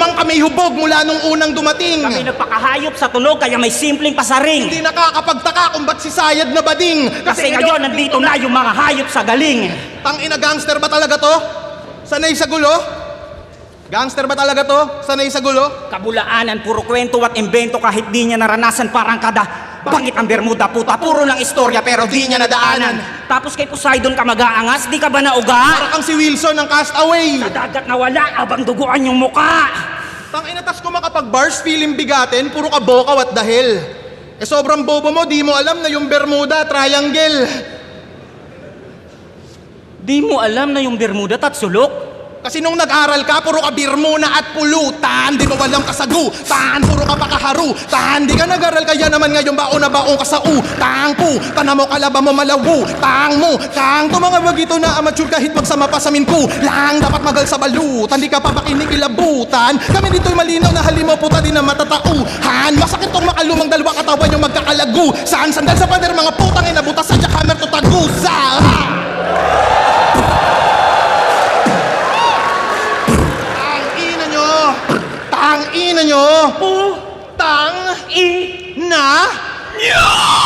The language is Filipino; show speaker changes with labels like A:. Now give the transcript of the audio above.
A: naman kami hubog mula nung unang dumating.
B: Kami nagpakahayop sa tunog kaya may simpleng pasaring.
A: Hindi nakakapagtaka kung ba't si Sayad na bading.
B: Kasi ngayon nandito na yung mga hayop sa galing.
A: Tangina, gangster ba talaga to? Sanay sa gulo? Gangster ba talaga to? Sanay sa gulo?
B: Kabulaanan, puro kwento at imbento kahit di niya naranasan parang kada. Bakit ang Bermuda puta? Puro lang istorya pero di niya nadaanan. Tapos kay Poseidon ka mag-aangas, di ka ba nauga?
A: Para kang si Wilson ng Castaway.
B: Sa dagat na wala, abang duguan yung muka.
A: Tangina, tas kung makapag-bars feeling bigatin, puro ka bokaw at dahil. Eh sobrang bobo mo, di mo alam na yung Bermuda triangle.
B: Di mo alam na yung Bermuda tatsulok?
A: Kasi nung nag-aral ka, puro ka birmuna at pulutan. Di mo walang kasagutan, puro ka pakaharutan. Di ka nag-aral, kaya naman ngayon baon na baon ka sa utang po. Tana mo kalaba mo malawu, tang mo. Tang to mga bagito na amateur kahit magsama pa sa minku. Lang dapat magal sa balutan, di ka papakinig ilabutan. Kami dito'y malinaw na halimaw puta di na matatauhan. Masakit tong makalumang dalawa katawan yung magkakalagu. Saan sandal sa pader mga putang inabutas sa jackhammer to tagusa. Tang ina nyo!
B: Oh,
A: Tang
B: i,
A: na
B: nya!